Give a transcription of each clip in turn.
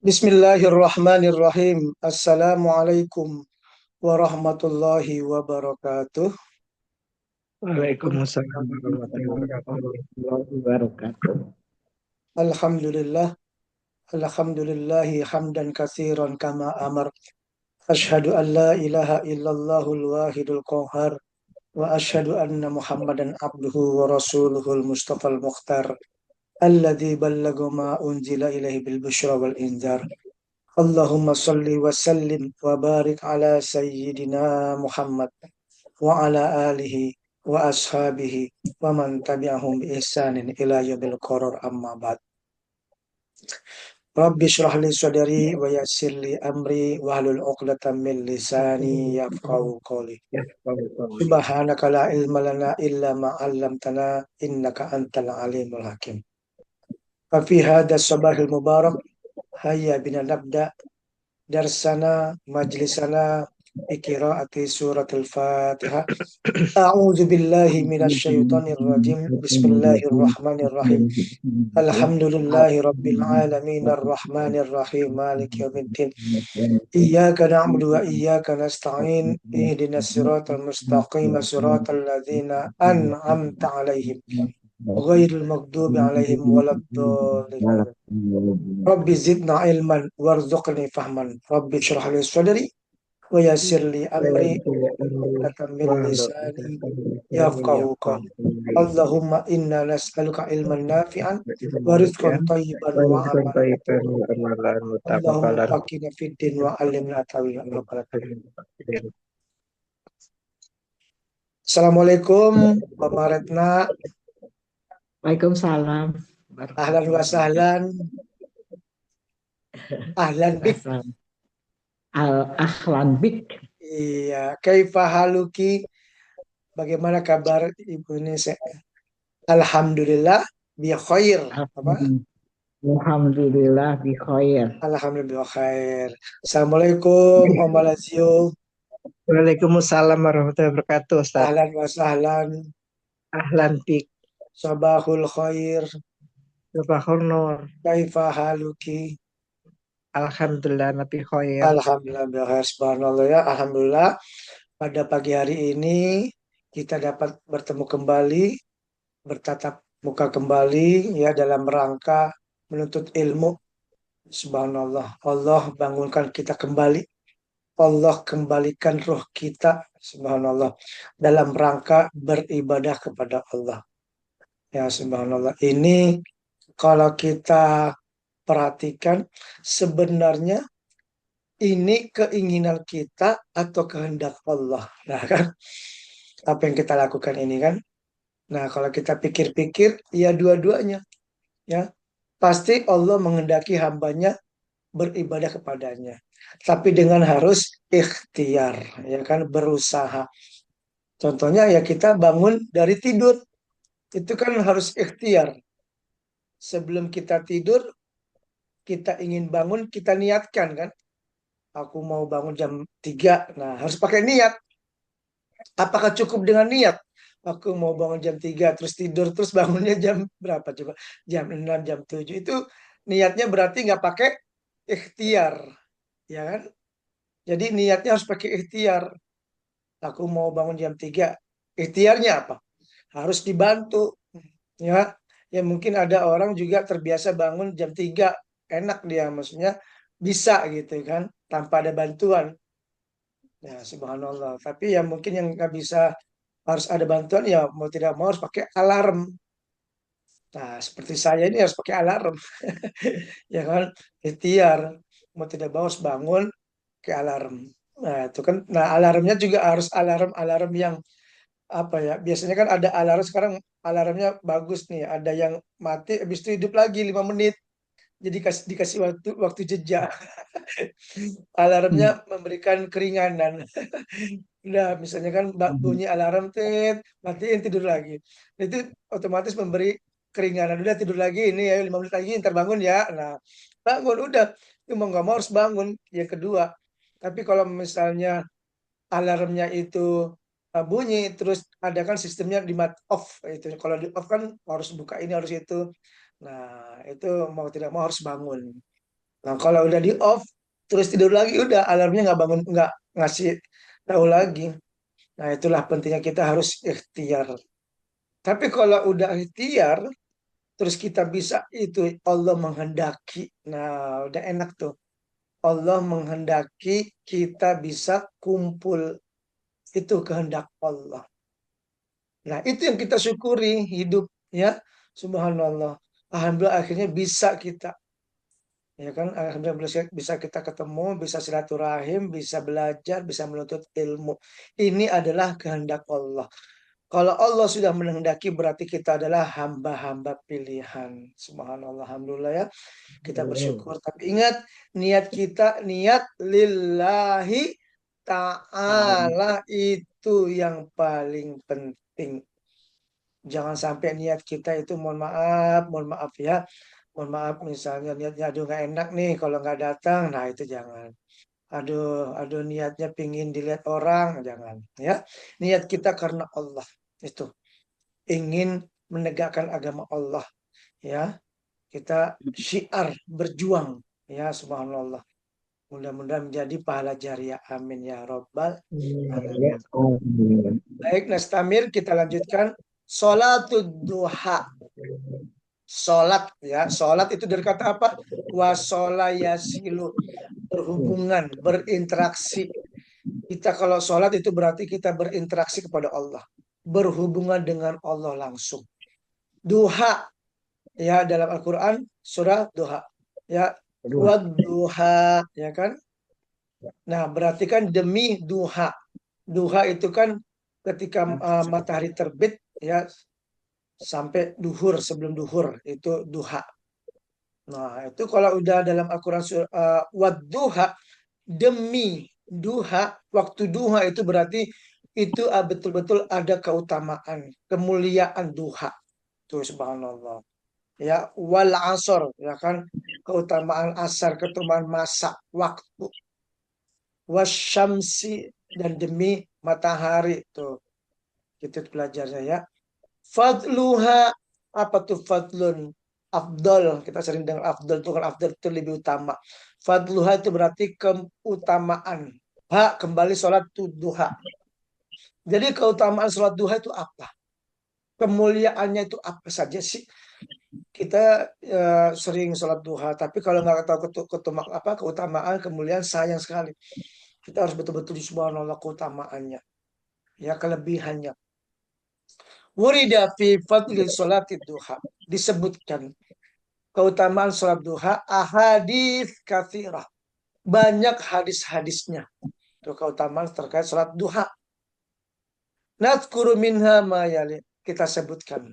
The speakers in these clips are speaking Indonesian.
Bismillahirrahmanirrahim. Assalamualaikum warahmatullahi wabarakatuh. Waalaikumsalam warahmatullahi wabarakatuh. Alhamdulillah. Alhamdulillahi hamdan katsiran kama amar. Ashhadu an la ilaha illallahul wahidul qahar. Wa ashhadu anna Muhammadan abduhu wa rasuluhul mustafal mukhtar. Alladhi ballaga ma unzila ilaihi bil bushra wal inzar. Allahumma salli wa sallim wa barik ala sayyidina Muhammad wa ala alihi wa ashabihi wa man tabi'ahum bi ihsanin ila yaumil qarar amma ba'd. Rabbi shrah li sadri wa yassir li amri wa hlul 'uqdatam min lisani yafqahu qawli. Ya, Pak. Subhanaka la ilma lana illa ma 'allamtana innaka antal alimul hakim. Fa fi hadha sabahil mubarak hayya bina nabda darsana majlisana biqiraati suratul Fatihah. A'udzu billahi minasy syaithanir rajim. Bismillahirrahmanirrahim. Alhamdulillahi rabbil alamin arrahmanir rahim maliki yaumiddin. Iyyaka na'budu wa iyyaka nasta'in. Ihdinas siratal mustaqim siratal ladzina an'amta 'alaihim ghairil maghdubi 'alaihim waladdallin. Amin. Rabbi zidna ilman warzuqni fahman. Rabbi shrah li sadri wa yassir li amri uqdatam min lisani yafqahu qawli. Allahumma inna nas'aluka ilman nafi'an wa rizqan thayyiban wa amalan mutaqabbalan. Allahumma faqihna fid din wa 'allimna ta'wil al-Qur'an. Assalamualaikum, Mama Retna. Waalaikumsalam Ahlan wa sahlan. Ahlan bik. Ahlan bik. Iya, kaifa haluki? Bagaimana kabar Ibu ini? Alhamdulillah bi khair. Apa? Alhamdulillah bi khair. Alhamdulillah khair. Assalamualaikum, Om Lazio. Waalaikumsalam warahmatullahi wabarakatuh, Ustaz. Ahlan wa sahlan. Ahlan bik. Sabahul khair. Sabahul nur. Kaifa haluki? Alhamdulillah nabi khair. Alhamdulillah, subhanallah ya. Alhamdulillah pada pagi hari ini kita dapat bertemu kembali, bertatap muka kembali ya dalam rangka menuntut ilmu. Subhanallah, Allah bangunkan kita kembali. Allah kembalikan roh kita, subhanallah, dalam rangka beribadah kepada Allah. Ya, subhanallah. Ini kalau kita perhatikan sebenarnya ini keinginan kita atau kehendak Allah. Nah kan, apa yang kita lakukan ini kan. Nah kalau kita pikir-pikir, ya dua-duanya. Ya, pasti Allah menghendaki hambanya beribadah kepadanya. Tapi dengan harus ikhtiar, ya kan, berusaha. Contohnya ya kita bangun dari tidur, itu kan harus ikhtiar. Sebelum kita tidur, kita ingin bangun, kita niatkan kan. Aku mau bangun jam 3, nah harus pakai niat. Apakah cukup dengan niat? Aku mau bangun jam 3 terus tidur terus bangunnya jam berapa coba? Jam 6, jam 7. Itu niatnya berarti nggak pakai ikhtiar, ya kan? Jadi niatnya harus pakai ikhtiar. Aku mau bangun jam 3. Ikhtiarnya apa? Harus dibantu, ya. Ya mungkin ada orang juga terbiasa bangun jam 3, enak dia maksudnya bisa gitu kan tanpa ada bantuan. Ya, subhanallah. Tapi ya mungkin yang nggak bisa harus ada bantuan ya mau tidak mau harus pakai alarm. Nah, seperti saya ini harus pakai alarm. Ya kan, ikhtiar. Mau tidak mau harus bangun ke alarm. Nah, itu kan. Nah, alarmnya juga harus alarm-alarm yang apa ya? Biasanya kan ada alarm sekarang alarmnya bagus nih. Ada yang mati habis itu hidup lagi 5 menit. Jadi dikasih waktu waktu jeda. Alarmnya memberikan keringanan. Udah, misalnya kan bunyi alarm, tet, matiin tidur lagi. Itu otomatis memberi keringanan. Udah tidur lagi, ini ya 5 menit lagi, ntar bangun ya. Nah, bangun, udah. Itu mau nggak mau harus bangun. Yang kedua, tapi kalau misalnya alarmnya itu bunyi, terus ada kan sistemnya di mat off. Itu kalau di off kan harus buka ini, harus itu. Nah, itu mau tidak mau harus bangun. Nah, kalau udah di off, terus tidur lagi, udah alarmnya nggak bangun, nggak ngasih tahu lagi. Nah, itulah pentingnya kita harus ikhtiar. Tapi kalau udah ikhtiar, terus kita bisa itu Allah menghendaki. Nah, udah enak tuh. Allah menghendaki kita bisa kumpul. Itu kehendak Allah. Nah, itu yang kita syukuri hidup ya. Subhanallah. Alhamdulillah akhirnya bisa kita. Ya kan, alhamdulillah bisa kita ketemu, bisa silaturahim, bisa belajar, bisa menuntut ilmu. Ini adalah kehendak Allah. Kalau Allah sudah menghendaki berarti kita adalah hamba-hamba pilihan. Subhanallah, alhamdulillah ya. Kita bersyukur. Tapi ingat, niat kita niat lillahi ta'ala itu yang paling penting. Jangan sampai niat kita itu mohon maaf ya. Mohon maaf misalnya niatnya aduh nggak enak nih kalau nggak datang. Nah itu jangan. Aduh niatnya pingin dilihat orang, jangan ya. Niat kita karena Allah itu ingin menegakkan agama Allah ya. Kita syiar berjuang ya subhanallah. Mudah-mudahan menjadi pahala jariah. Amin ya robbal Ya, alamin. amin. Baik, Nastamir, kita lanjutkan. Sholatud duha. Sholat ya. Sholat itu dari kata apa? Wasola yasilu. Berhubungan, berinteraksi. Kita kalau sholat itu berarti kita berinteraksi kepada Allah. Berhubungan dengan Allah langsung. Duha ya dalam Al-Quran surah duha. Ya, Aduh, wadduha ya kan? Nah, berarti kan demi duha. Duha itu kan ketika matahari terbit ya sampai duhur sebelum duhur itu duha. Nah, itu kalau udah dalam Al-Qur'an wadduha demi duha, waktu duha itu berarti itu betul-betul ada keutamaan, kemuliaan duha. Tuh subhanallah. Ya, wal asr ya kan keutamaan asar, keutamaan masa, waktu. Wasyamsi dan demi matahari tuh. Itu belajarnya ya. Fadluha apa tuh fadlun? Afdol. Kita sering dengar afdol itu kan afdol itu lebih utama. Fadluha itu berarti keutamaan. Ha kembali sholat duha. Jadi keutamaan sholat duha itu apa? Kemuliaannya itu apa saja sih? Kita sering sholat duha, tapi kalau nggak tahu keutamaan, kemuliaan sayang sekali. Kita harus betul-betul di subhanallah keutamaannya, ya kelebihannya. Wurida fi fadli sholati duha. Disebutkan keutamaan sholat duha ahadits katsirah. Banyak hadis-hadisnya. Itu keutamaan terkait sholat duha. Nadhkuru minha ma yali. Kita sebutkan.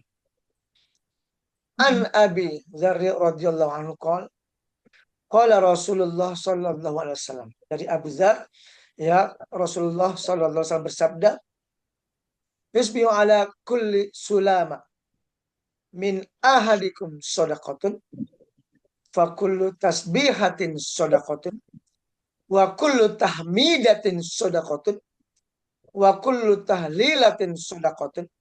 An Abi Dzarri radhiyallahu anhu qala Rasulullah sallallahu alaihi wasallam. Dari Abu Dzar ya Rasulullah sallallahu alaihi wasallam bersabda, "Yusbihu ala kulli sulama min ahadikum shadaqatun fa kullu tasbihatin shadaqatun wa kullu tahmidatin shadaqatun wa kullu tahlilatin shadaqatun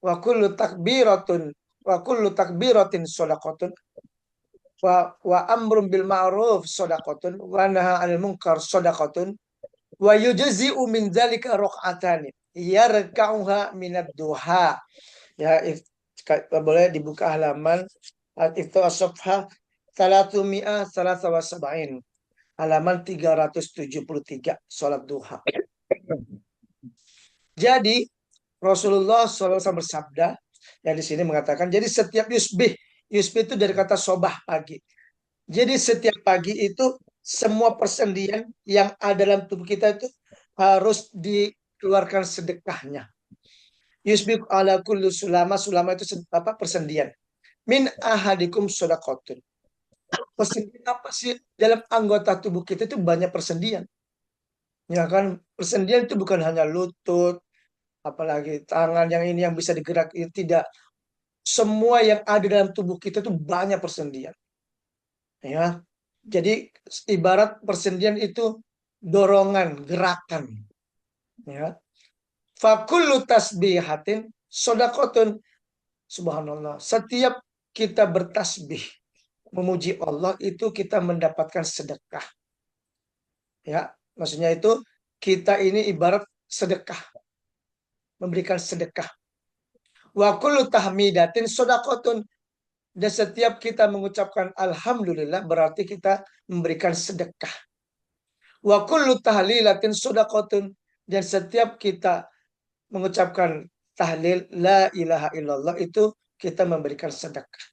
wa kullu takbiratun wa kullu takbiratin shadaqatun wa amrun bil ma'ruf shadaqatun wa naha 'anil munkar shadaqatun wa yujzi'u min dzalika rak'atani yarka'uha minad duha." Ya, boleh dibuka halaman itu as-safha 373 halaman 373 sholat duha. Jadi Rasulullah SAW bersabda yang di sini mengatakan jadi setiap yusbih itu dari kata sobah pagi. Jadi setiap pagi itu semua persendian yang ada dalam tubuh kita itu harus dikeluarkan sedekahnya. Yusbih ala kullu sulama itu apa persendian. Min ahadikum sodakotun. Persendian apa sih? Dalam anggota tubuh kita itu banyak persendian. Ya kan, persendian itu bukan hanya lutut, apalagi tangan yang ini yang bisa digerak, tidak. Semua yang ada dalam tubuh kita itu banyak persendian. Ya, jadi ibarat persendian itu dorongan, gerakan. Ya, fakullu tasbihatin sodakotun. Subhanallah. Setiap kita bertasbih. memuji Allah itu kita mendapatkan sedekah. Ya, maksudnya itu kita ini ibarat sedekah, memberikan sedekah. Wa kullu tahmidatin shadaqatun. Dan setiap kita mengucapkan alhamdulillah berarti kita memberikan sedekah. Wa kullu tahlilatin shadaqatun. Dan setiap kita mengucapkan tahlil la ilaha illallah itu kita memberikan sedekah.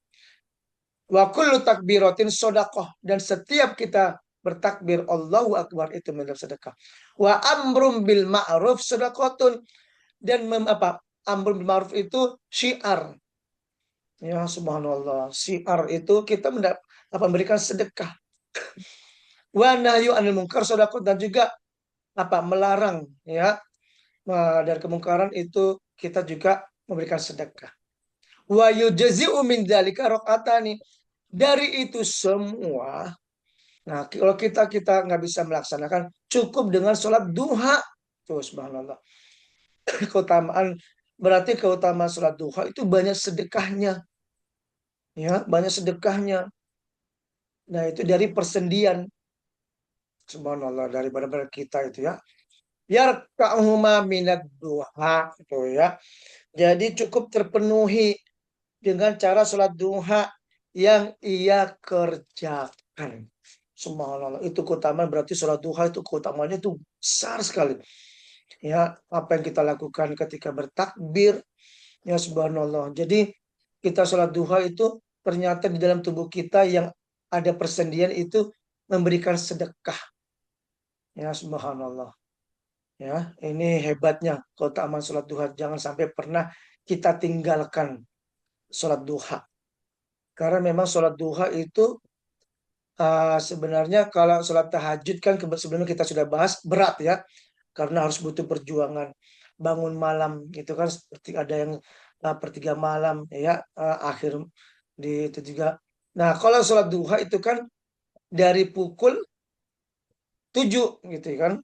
Wa kullu takbiratin shadaqah. Dan setiap kita bertakbir Allahu Akbar itu memberikan sedekah. Wa amrum bil ma'ruf shadaqatun. Dan amrum bil ma'ruf itu syiar. Ya subhanallah. Syiar itu kita memberikan sedekah. Wa nahyu anil munkar shadaqah. Dan juga melarang ya dari kemungkaran itu kita juga memberikan sedekah. Wa yujzi'u min dzalika rakaatani. Dari itu semua, nah kalau kita nggak bisa melaksanakan, cukup dengan sholat duha. Tuh subhanallah. Keutamaan sholat duha itu banyak sedekahnya. Ya, banyak sedekahnya. Nah, itu dari persendian. Subhanallah, dari badan kita itu ya. Biar ka'huma minad duha itu ya. Jadi cukup terpenuhi dengan cara sholat duha yang ia kerjakan. Subhanallah, itu keutamaan, berarti sholat duha itu keutamaannya itu besar sekali. Ya, apa yang kita lakukan ketika bertakbir, ya subhanallah. Jadi kita sholat duha itu ternyata di dalam tubuh kita yang ada persendian itu memberikan sedekah. Ya subhanallah. Ya, ini hebatnya keutamaan sholat duha. Jangan sampai pernah kita tinggalkan sholat duha. Karena memang sholat duha itu sebenarnya kalau sholat tahajud kan sebelumnya kita sudah bahas berat ya. Karena harus butuh perjuangan. Bangun malam itu kan seperti ada yang per 3 malam ya, akhir di itu juga. Nah kalau sholat duha itu kan dari pukul 7 gitu kan.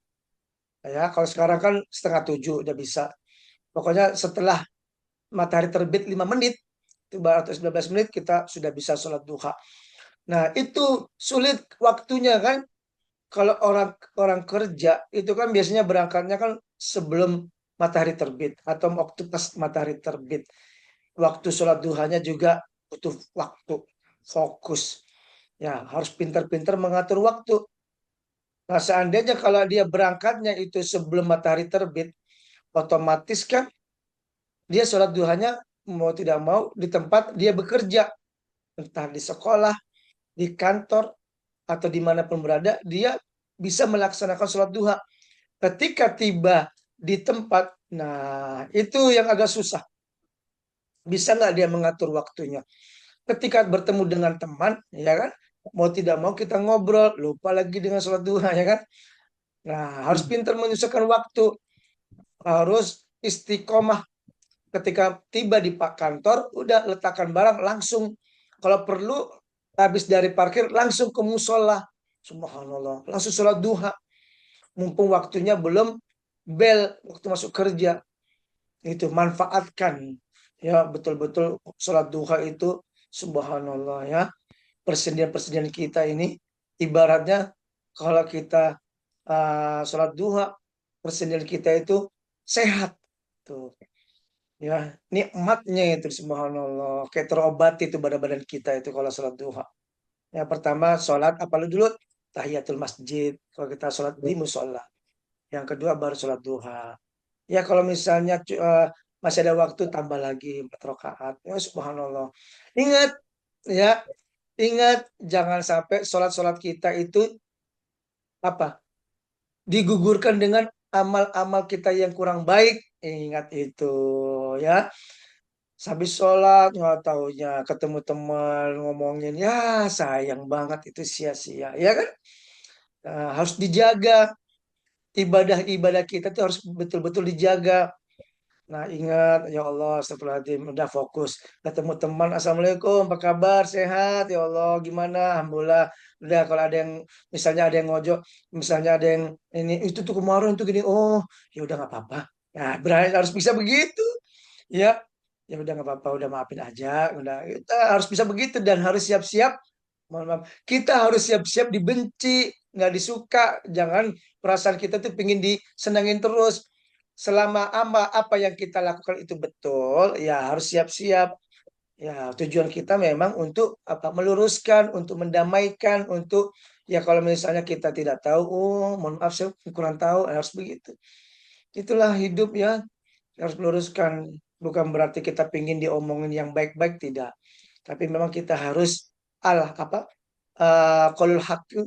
Ya kalau sekarang kan setengah 7 udah bisa. Pokoknya setelah matahari terbit 5 menit, itu atau 19 menit kita sudah bisa sholat duha. Nah itu sulit waktunya kan. Kalau orang orang kerja itu kan biasanya berangkatnya kan sebelum matahari terbit atau waktu pas matahari terbit. Waktu sholat duhanya juga butuh waktu, fokus. Ya harus pintar-pintar mengatur waktu. Nah seandainya kalau dia berangkatnya itu sebelum matahari terbit, otomatis kan dia sholat duhanya mau tidak mau di tempat dia bekerja, entah di sekolah, di kantor, atau dimanapun berada, dia bisa melaksanakan sholat duha. Ketika tiba di tempat, nah itu yang agak susah. Bisa nggak dia mengatur waktunya? Ketika bertemu dengan teman, ya kan, mau tidak mau kita ngobrol, lupa lagi dengan sholat duha, ya kan? Nah, harus pintar menyesuaikan waktu, harus istiqomah. Ketika tiba di kantor, udah letakkan barang langsung. Kalau perlu habis dari parkir langsung ke musola. Subhanallah, langsung sholat duha. Mumpung waktunya belum bel waktu masuk kerja. Itu manfaatkan ya betul-betul sholat duha itu subhanallah ya. Persendian-persendian kita ini ibaratnya kalau kita sholat duha, persendian kita itu sehat tuh. Ya, nikmatnya itu subhanallah. Kayak terobati itu badan-badan kita itu kalau sholat duha. Yang pertama sholat apa dulu? Tahiyatul masjid. Kalau kita sholat di musola. Yang kedua baru sholat duha. Ya kalau misalnya masih ada waktu tambah lagi 4 rakaat. Ya subhanallah. Ingat ya, ingat jangan sampai sholat-sholat kita itu apa? Digugurkan dengan amal-amal kita yang kurang baik. Ingat itu ya. Habis sholat nggak taunya ketemu teman ngomongin ya sayang banget itu sia-sia ya kan. Nah, harus dijaga ibadah-ibadah kita tuh harus betul-betul dijaga. Nah ingat ya Allah astagfirullahaladzim udah fokus ketemu teman assalamualaikum apa kabar sehat ya Allah gimana alhamdulillah udah kalau ada yang misalnya ada yang ngojok misalnya ada yang ini itu tuh kemarin tuh gini oh ya udah nggak apa-apa ya berarti harus bisa begitu ya ya udah nggak apa-apa udah maafin aja udah kita harus bisa begitu dan harus siap-siap Mohon maaf. Kita harus siap-siap dibenci, nggak disuka. Jangan perasaan kita tuh pingin disenangin terus. Selama apa yang kita lakukan itu betul, ya harus siap-siap. Ya, tujuan kita memang untuk apa? Meluruskan, untuk mendamaikan, untuk ya kalau misalnya kita tidak tahu, oh mohon maaf saya kurang tahu, harus begitu. Itulah hidup ya, harus meluruskan. Bukan berarti kita pingin diomongin yang baik-baik, tidak. Tapi memang kita harus Allah apa? Qulil haqqi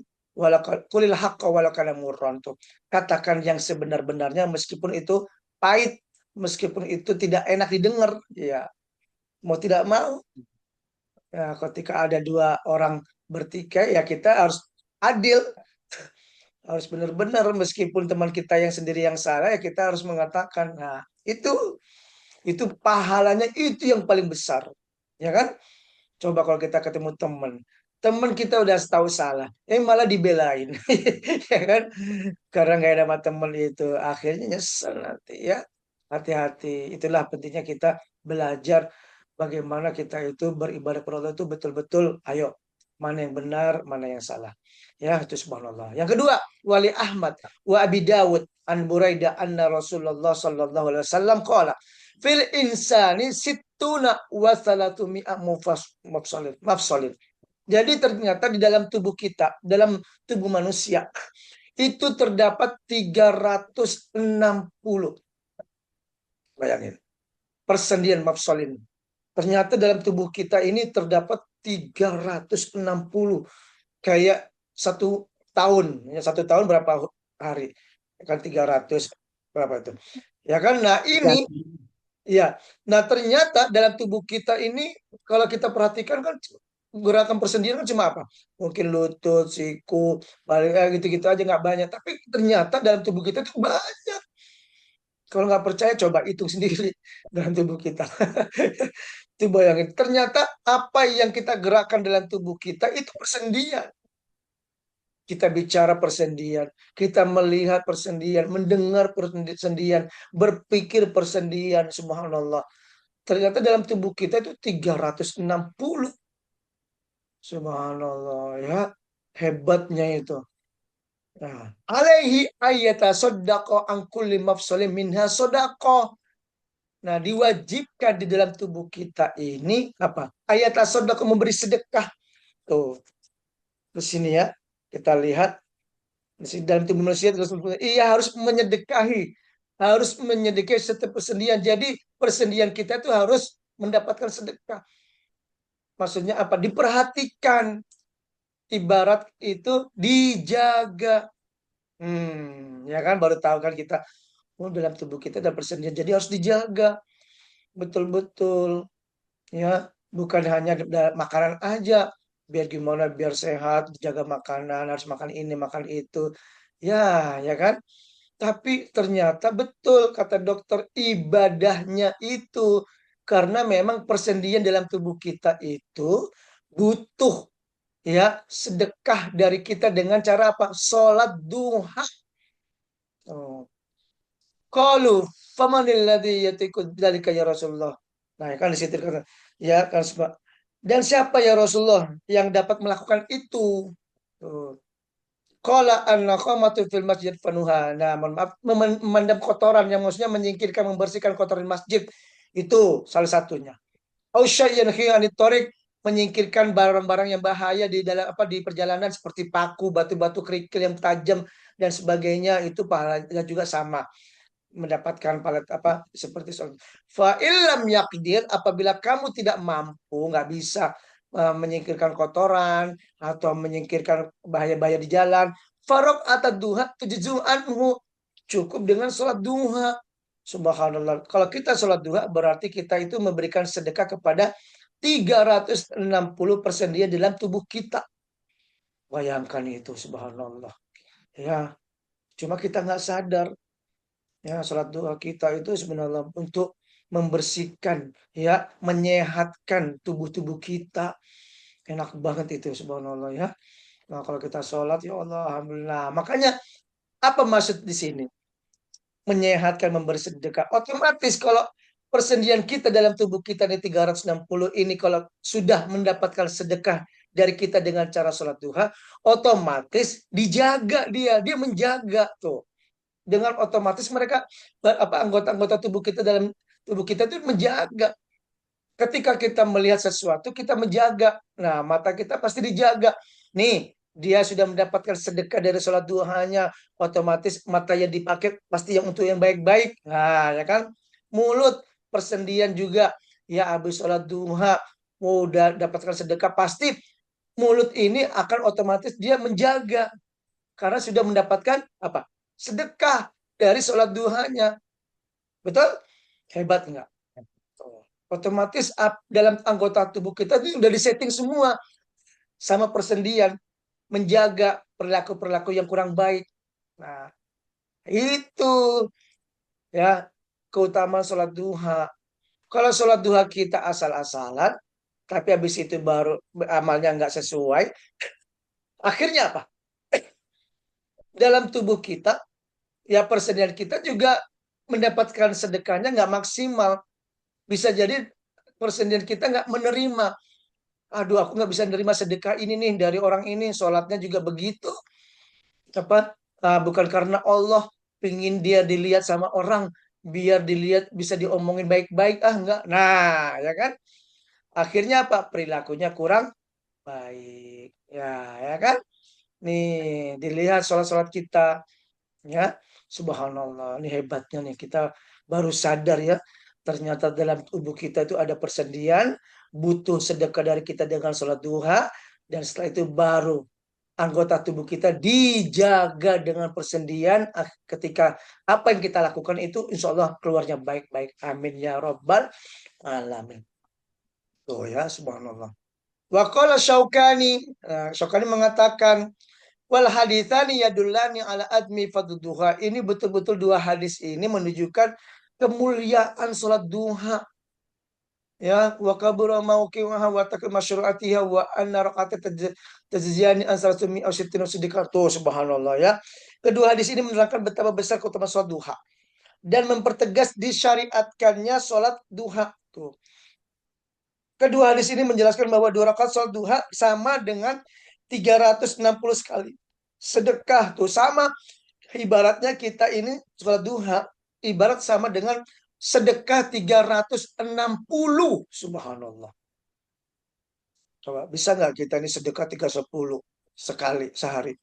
qulil haqqa walau kana murran tuh. Katakan yang sebenar-benarnya meskipun itu pahit, meskipun itu tidak enak didengar, ya mau tidak mau. Ya, ketika ada dua orang bertikai ya kita harus adil, harus benar-benar meskipun teman kita yang sendiri yang salah ya kita harus mengatakan. Nah, itu pahalanya itu yang paling besar. Ya kan? Coba kalau kita ketemu teman kita udah tahu salah, malah dibelain, ya kan? Karena nggak ada sama teman itu, akhirnya nyesel nanti ya. Hati-hati. Itulah pentingnya kita belajar bagaimana kita itu beribadah kepada Allah itu betul-betul. Ayo, mana yang benar, mana yang salah. Ya, itu subhanallah. Yang kedua, Wali Ahmad wa Abi Dawud an Buraidah anna Rasulullah sallallahu alaihi wasallam qala fil insani sittuna wa salatu mi'a mafsalin. Jadi ternyata di dalam tubuh kita, dalam tubuh manusia, itu terdapat 360. Bayangin, persendian mafsalin. Ternyata dalam tubuh kita ini terdapat 360. Kayak 1 tahun. Ya, 1 tahun berapa hari? Kan 300 berapa itu? Ya kan? Nah ini, ya. Nah ternyata dalam tubuh kita ini, kalau kita perhatikan kan gerakan persendian kan cuma apa? Mungkin lutut, siku, paling gitu-gitu aja nggak banyak. Tapi ternyata dalam tubuh kita itu banyak. Kalau nggak percaya coba hitung sendiri dalam tubuh kita. Itu bayangin. Ternyata apa yang kita gerakkan dalam tubuh kita itu persendian. Kita bicara persendian, kita melihat persendian, mendengar persendian, berpikir persendian, subhanallah. Ternyata dalam tubuh kita itu 360. Subhanallah ya. Hebatnya itu. Nah, alaihi ayyata soddaqo an kulli mafsalim minha soddaqo. Nah, diwajibkan di dalam tubuh kita ini apa? Ayyata soddaqo, memberi sedekah. Tuh, di sini ya. Kita lihat dalam tubuh manusia iya harus menyedekahi. Harus menyedekahi setiap persendian. Jadi persendian kita itu harus mendapatkan sedekah. Maksudnya apa? Diperhatikan. Ibarat itu dijaga. Ya kan baru tahu kan kita, oh dalam tubuh kita ada persendian, jadi harus dijaga betul-betul ya, bukan hanya makanan aja, biar gimana biar sehat, jaga makanan, harus makan ini makan itu, ya kan. Tapi ternyata betul kata dokter, ibadahnya itu karena memang persendian dalam tubuh kita itu butuh ya sedekah dari kita dengan cara apa? Sholat duha. Oh. Qalu famanil ladzi yatiqu dzalika ya Rasulullah. Nah, kan di situ kan ya kan dan siapa ya Rasulullah yang dapat melakukan itu? Tuh. Qala an-naqamatu fil masjid fanuha. Nah, mohon maaf, memendam kotoran yang maksudnya menyingkirkan, membersihkan kotoran masjid itu salah satunya. Au syai'an khiyanit thoriq, menyingkirkan barang-barang yang bahaya di dalam apa di perjalanan seperti paku, batu-batu kerikil yang tajam dan sebagainya, itu pahalanya juga sama, mendapatkan pahala apa seperti fa illam yaqdir, apabila kamu tidak mampu, nggak bisa menyingkirkan kotoran atau menyingkirkan bahaya-bahaya di jalan, farok atad duha tujzu anhu, cukup dengan sholat duha. Subhanallah. Kalau kita sholat duha berarti kita itu memberikan sedekah kepada 360 persendian dalam tubuh kita. Bayangkan itu, subhanallah. Ya, cuma kita nggak sadar. Ya, sholat duha kita itu sebenarnya untuk membersihkan, ya, menyehatkan tubuh-tubuh kita. Enak banget itu, subhanallah ya. Nah, kalau kita sholat, ya Allah, alhamdulillah. Makanya apa maksud di sini? Menyehatkan, memberi sedekah. Otomatis kalau persendian kita dalam tubuh kita di 360 ini kalau sudah mendapatkan sedekah dari kita dengan cara sholat duha, otomatis dijaga dia menjaga tuh. Dengan otomatis mereka anggota-anggota tubuh kita dalam tubuh kita itu menjaga. Ketika kita melihat sesuatu, kita menjaga. Nah, mata kita pasti dijaga. Nih, dia sudah mendapatkan sedekah dari sholat duhanya, otomatis mata yang dipakai pasti yang untuk yang baik-baik. Nah, ya kan? Mulut, persendian juga. Ya, habis sholat duha, udah dapatkan sedekah, pasti mulut ini akan otomatis dia menjaga. Karena sudah mendapatkan apa? Sedekah dari sholat duhanya. Betul? Hebat enggak? Otomatis dalam anggota tubuh kita itu sudah disetting semua sama persendian menjaga perilaku-perilaku yang kurang baik. Nah, itu ya keutamaan sholat duha. Kalau sholat duha kita asal-asalan, tapi habis itu baru amalnya nggak sesuai, akhirnya apa? Dalam tubuh kita, ya persendian kita juga mendapatkan sedekahnya nggak maksimal. Bisa jadi persendian kita nggak menerima. Aduh, aku nggak bisa menerima sedekah ini nih dari orang ini. Sholatnya juga begitu. Apa? Bukan karena Allah pingin dia dilihat sama orang, biar dilihat bisa diomongin baik-baik. Enggak. Nah, ya kan? Akhirnya apa? Perilakunya kurang baik. Ya kan? Nih, dilihat sholat-sholat kita. Ya, subhanallah. Ini hebatnya nih. Kita baru sadar ya. Ternyata dalam tubuh kita itu ada persendian, butuh sedekah dari kita dengan sholat duha, dan setelah itu baru anggota tubuh kita dijaga dengan persendian. Ketika apa yang kita lakukan itu insya Allah keluarnya baik-baik. Amin ya Rabbal Alamin. Tuh ya, subhanallah. Wa qala Syaukani, Syaukani mengatakan, wal haditsani yadullani ala admi fadduha. Ini betul-betul dua hadis ini menunjukkan kemuliaan sholat duha. Ya, wa kabura mauqi'aha wa takal masyru'atiha wa anna raqata tajziyani an salatumi aw sittina siddiqah. Tuh, subhanallah ya. Kedua hadis ini menerangkan betapa besar keutamaan sholat duha dan mempertegas disyariatkannya sholat duha. Tuh. Kedua hadis ini menjelaskan bahwa 2 rakaat sholat duha sama dengan 360 sekali sedekah. Tuh, sama ibaratnya kita ini sholat duha ibarat sama dengan sedekah 360. Subhanallah. Coba bisa nggak kita ini sedekah 310 sekali sehari?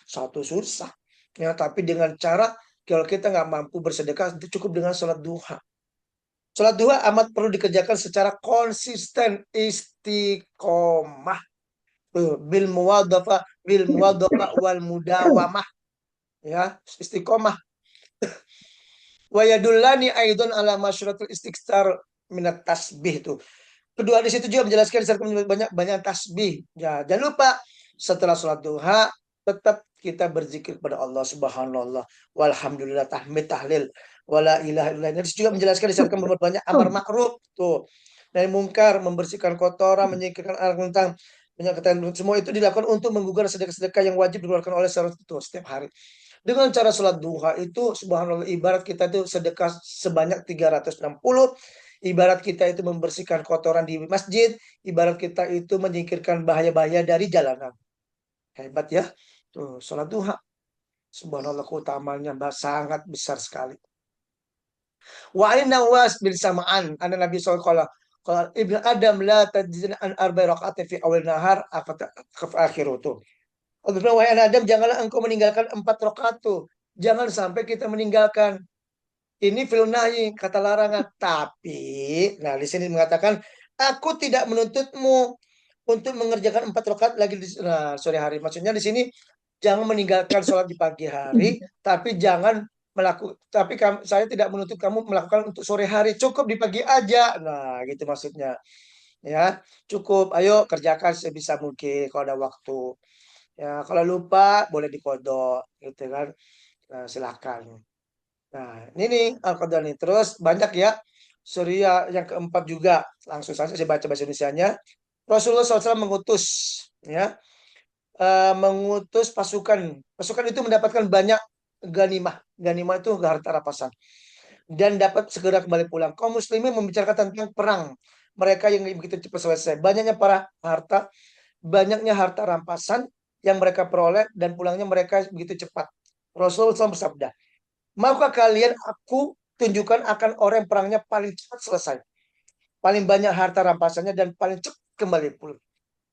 Satu susah. Ya, tapi dengan cara kalau kita nggak mampu bersedekah, cukup dengan sholat duha. Sholat duha amat perlu dikerjakan secara konsisten, istiqomah, bil muwadhafa wal mudawamah, ya, istiqomah. Wa yadullani aidon ala masyratul istighfar minat tasbih itu. Kedua di situ juga menjelaskan banyak tasbih. Ya, jangan lupa setelah sholat duha tetap kita berzikir kepada Allah subhanallah walhamdulillah tahmid tahlil wala ilaha illallah. Ini juga menjelaskan disarankan berbuat banyak amar ma'ruf tuh. Dari mungkar, membersihkan kotoran, menyingkirkan tentang penyakit semua itu dilakukan untuk menggugurkan sedekah-sedekah yang wajib dikeluarkan oleh seorang itu setiap hari. Dengan cara sholat duha itu subhanallah ibarat kita itu sedekah sebanyak 360, ibarat kita itu membersihkan kotoran di masjid, ibarat kita itu menyingkirkan bahaya-bahaya dari jalanan. Hebat ya. Tuh, sholat duha. Subhanallah keutamanya sangat besar sekali. Wa Nawas bin Sam'an, ana Nabi sallallahu kalau Ibnu Adam la tajzina an arba'i raka'atin fi awal nahar ke akhiru tuh. Wahai anak Adam, janganlah engkau meninggalkan 4 rakaat tuh. Jangan sampai kita meninggalkan. Ini fil nahi, kata larangan. Tapi, nah di sini mengatakan, aku tidak menuntutmu untuk mengerjakan 4 rakaat lagi di sore hari. Maksudnya di sini jangan meninggalkan sholat di pagi hari, tapi jangan tapi saya tidak menuntut kamu melakukan untuk sore hari. Cukup di pagi aja. Nah, gitu maksudnya. Ya, cukup. Ayo kerjakan sebisa mungkin kalau ada waktu. Ya, kalau lupa boleh dikodok, gitu kan. Nah, silakan. Nah, ini nih Al-Qadar nih. Terus banyak ya. Surya yang keempat juga. Langsung saja saya baca bahasa Indonesianya. Rasulullah SAW mengutus, ya, mengutus pasukan. Pasukan itu mendapatkan banyak ganimah. Ganimah itu harta rampasan. Dan dapat segera kembali pulang. Kaum muslimin membicarakan tentang perang. Mereka yang begitu cepat selesai. Banyaknya para harta banyaknya harta rampasan yang mereka peroleh dan pulangnya mereka begitu cepat. Rasulullah SAW bersabda, maukah kalian aku tunjukkan akan orang yang perangnya paling cepat selesai, paling banyak harta rampasannya dan paling cepat kembali pulang,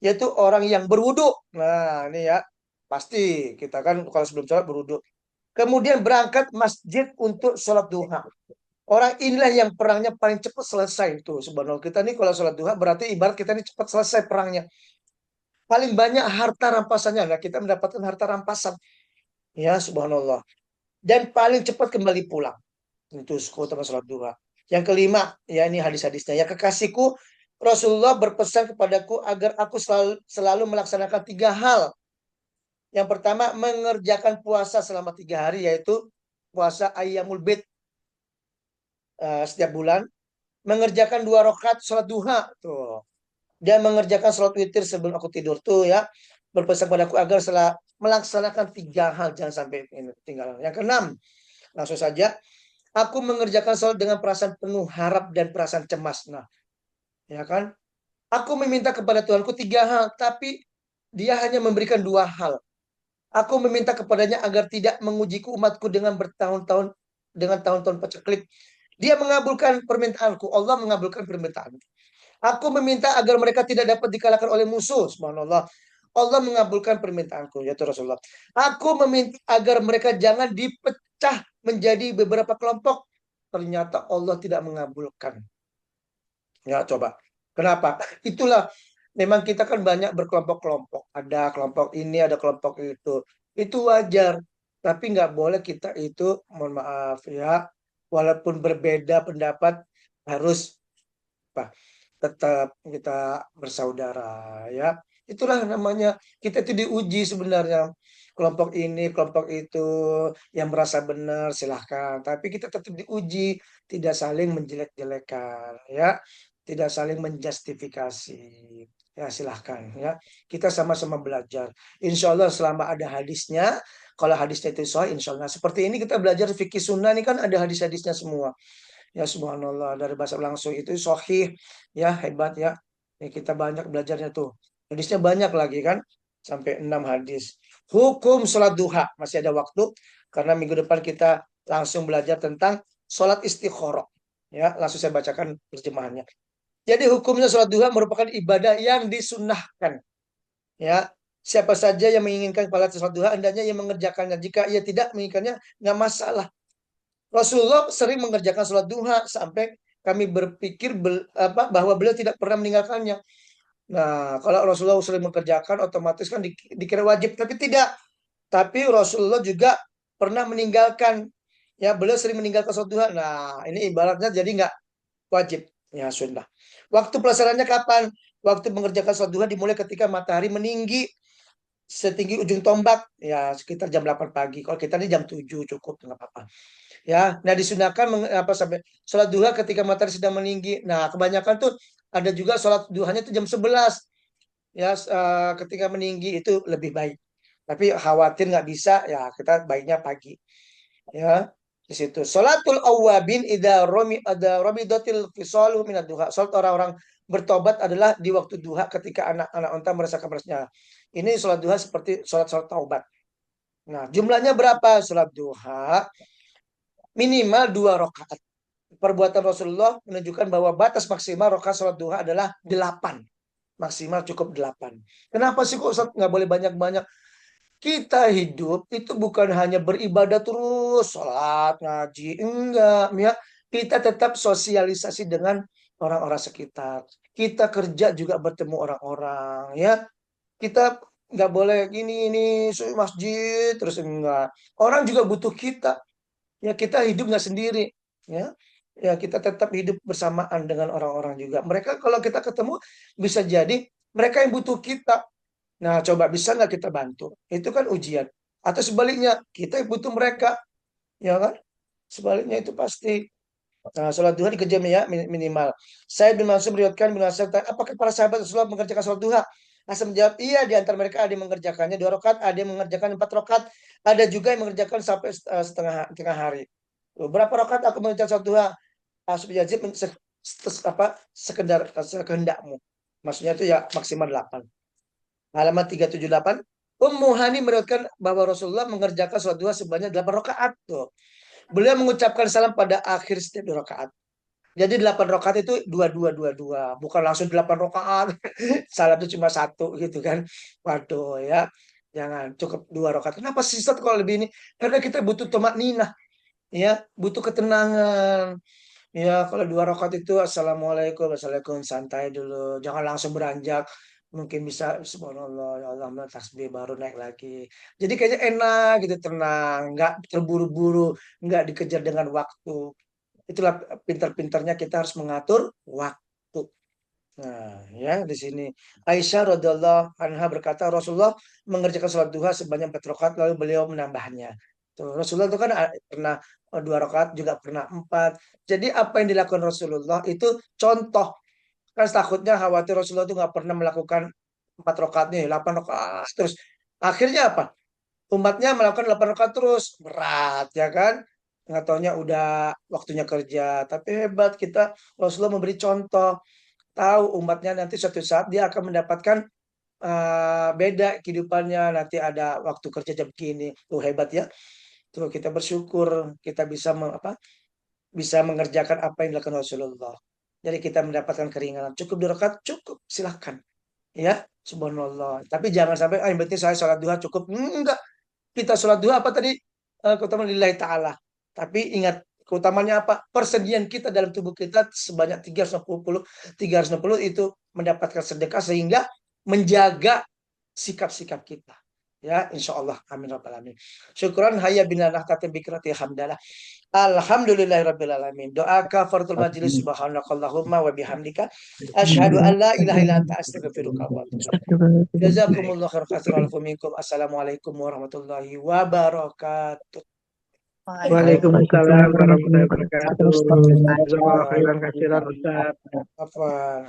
yaitu orang yang berwudu. Nah, ini ya, pasti kita kan kalau sebelum sholat berwudu. Kemudian berangkat masjid untuk sholat duha. Orang inilah yang perangnya paling cepat selesai itu. Subhanallah, kita nih kalau sholat duha berarti ibarat kita ini cepat selesai perangnya. Paling banyak harta rampasannya. Nah, kita mendapatkan harta rampasan. Ya, subhanallah. Dan paling cepat kembali pulang. Itu keutamaan sholat duha. Yang kelima, ya ini hadis-hadisnya. Ya kekasihku, Rasulullah berpesan kepadaku agar aku selalu melaksanakan 3 hal. Yang pertama, mengerjakan puasa selama 3 hari, yaitu puasa Ayyamul Bid setiap bulan. Mengerjakan 2 rakaat sholat duha. Tuh. Dan mengerjakan sholat witir sebelum aku tidur. Tuh ya. Berpesan padaku agar melaksanakan 3 hal. Jangan sampai ini tinggal. Yang keenam, langsung saja. Aku mengerjakan sholat dengan perasaan penuh harap dan perasaan cemas. Nah, ya kan? Aku meminta kepada Tuhanku 3 hal, tapi dia hanya memberikan 2 hal. Aku meminta kepadanya agar tidak mengujiku umatku dengan bertahun-tahun, dengan tahun-tahun paceklik. Dia mengabulkan permintaanku. Allah mengabulkan permintaanku. Aku meminta agar mereka tidak dapat dikalahkan oleh musuh. Subhanallah. Allah mengabulkan permintaanku, ya Rasulullah. Aku meminta agar mereka jangan dipecah menjadi beberapa kelompok. Ternyata Allah tidak mengabulkan. Ya, coba. Kenapa? Itulah memang kita kan banyak berkelompok-kelompok. Ada kelompok ini, ada kelompok itu. Itu wajar. Tapi nggak boleh kita itu, mohon maaf ya, walaupun berbeda pendapat, harus apa, tetap kita bersaudara ya. Itulah namanya kita itu diuji sebenarnya. Kelompok ini, kelompok itu yang merasa benar silahkan. Tapi kita tetap diuji, tidak saling menjelek-jelekan ya, tidak saling menjustifikasi. Ya silahkan ya. Kita sama-sama belajar. Insya Allah selama ada hadisnya, kalau hadisnya itu sahih, insya Allah. Seperti ini kita belajar fikih sunnah ini kan ada hadis-hadisnya semua. Ya subhanallah, dari bahasa langsung itu sahih ya, hebat ya. Ya kita banyak belajarnya tuh. Hadisnya banyak lagi kan, sampai 6 hadis. Hukum sholat duha, masih ada waktu karena minggu depan kita langsung belajar tentang sholat istikharah. Ya, langsung saya bacakan terjemahannya. Jadi hukumnya sholat duha merupakan ibadah yang disunnahkan. Ya, siapa saja yang menginginkan pada sholat duha hendaknya ia mengerjakannya. Jika ia tidak menginginkannya, nggak masalah. Rasulullah sering mengerjakan sholat duha sampai kami berpikir bahwa beliau tidak pernah meninggalkannya. Nah, kalau Rasulullah sering mengerjakan, otomatis kan dikira wajib, tapi tidak. Tapi Rasulullah juga pernah meninggalkan. Ya, beliau sering meninggalkan sholat duha. Nah, ini ibaratnya jadi nggak wajib. Ya, sunnah. Waktu pelaksanaannya kapan? Waktu mengerjakan sholat duha dimulai ketika matahari meninggi setinggi ujung tombak. Ya, sekitar jam 8 pagi. Kalau kita ini jam 7 cukup, nggak apa-apa. Ya, nah disunahkan sampai sholat duha ketika matahari sedang meninggi. Nah, kebanyakan tuh ada juga sholat duhanya itu jam 11. Ya, ketika meninggi itu lebih baik. Tapi khawatir nggak bisa, ya kita baiknya pagi. Ya, di situ. Sholatul awwabin idza ramidatil fisalu minad duha. Sholat orang-orang bertobat adalah di waktu duha ketika anak-anak unta merasakan berasnya. Ini sholat duha seperti sholat-sholat taubat. Nah, jumlahnya berapa sholat duha? Minimal 2 rakaat. Perbuatan Rasulullah menunjukkan bahwa batas maksimal rakaat sholat duha adalah 8. Maksimal cukup 8. Kenapa sih kok Ustaz nggak boleh banyak-banyak? Kita hidup itu bukan hanya beribadah terus, sholat, ngaji, enggak. Ya. Kita tetap sosialisasi dengan orang-orang sekitar. Kita kerja juga bertemu orang-orang. Ya, kita nggak boleh ini masjid terus enggak. Orang juga butuh kita. Ya kita hidup nggak sendiri. Ya, ya kita tetap hidup bersamaan dengan orang-orang juga. Mereka kalau kita ketemu bisa jadi mereka yang butuh kita. Nah, coba bisa nggak kita bantu? Itu kan ujian. Atau sebaliknya, kita yang butuh mereka, ya kan? Sebaliknya itu pasti. Nah, sholat duha dikerjain ya minimal. Saya bin Mansur meriwayatkan bin Hasan, apakah para sahabat Rasulullah mengerjakan sholat duha? Hasan menjawab, iya, di antara mereka ada yang mengerjakannya 2 rakaat, ada yang mengerjakan 4 rakaat, ada juga yang mengerjakan sampai setengah hari. Berapa rakaat aku mengerjakan sholat duha? Asub Yazid sekedar sekehendakmu. Maksudnya itu ya maksimal 8. halaman 378. Ummu Hani meriwayatkan bahwa Rasulullah mengerjakan sholat duha sebanyak 8 rakaat tuh. Beliau mengucapkan salam pada akhir setiap 2 rakaat. Jadi 8 rakaat itu dua, bukan langsung 8 rakaat. Salam itu cuma satu gitu kan. Waduh ya, jangan cukup 2 rakaat. Kenapa sih Ustaz kalau lebih ini? Karena kita butuh tomakninah, ya, butuh ketenangan. Ya, kalau 2 rakaat itu assalamualaikum, assalamualaikum santai dulu, jangan langsung beranjak. Mungkin bisa subhanallah, ya Allah, tasbih baru naik lagi. Jadi kayaknya enak gitu, tenang, nggak terburu-buru, nggak dikejar dengan waktu. Itulah pintar-pintarnya kita harus mengatur waktu. Nah, ya di sini Aisyah radhiallahu anha berkata Rasulullah mengerjakan sholat duha sebanyak 4 rakaat lalu beliau menambahnya. Tuh, Rasulullah itu kan pernah 2 rakaat juga pernah 4. Jadi apa yang dilakukan Rasulullah itu contoh. Kan takutnya khawatir Rasulullah itu nggak pernah melakukan 4 rakaat nih, 8 rakaat terus. Akhirnya apa? Umatnya melakukan 8 rakaat terus, berat ya kan? Nggak taunya udah waktunya kerja. Tapi hebat kita, Rasulullah memberi contoh, tahu umatnya nanti suatu saat dia akan mendapatkan beda kehidupannya, nanti ada waktu kerja jam begini. Tuh hebat ya. Tuh kita bersyukur kita bisa bisa mengerjakan apa yang dilakukan Rasulullah. Jadi kita mendapatkan keringanan. Cukup 2 rakaat, cukup, silahkan. Ya, subhanallah. Tapi jangan sampai yang penting saya sholat duha cukup. Enggak, kita sholat duha apa tadi? Keutamaan lillahi ta'ala. Tapi ingat, keutamanya apa? Persediaan kita dalam tubuh kita sebanyak 360 itu mendapatkan sedekah sehingga menjaga sikap-sikap kita. Ya, insya Allah. Amin rabbal alamin. Syukran hayya binallah tatim bikrati hamdalah. Alhamdulillahirabbil alamin. Doa kafaratul majlis subhanakallahumma wa bihamdika asyhadu an la ilaha illa anta astaghfiruka wa atubu ilaik. Jazakumullah khairan minkum. Assalamualaikum warahmatullahi wabarakatuh. Waalaikumsalam warahmatullahi wabarakatuh. Jazakallahu khairan katsiran, Ustaz. Afwan.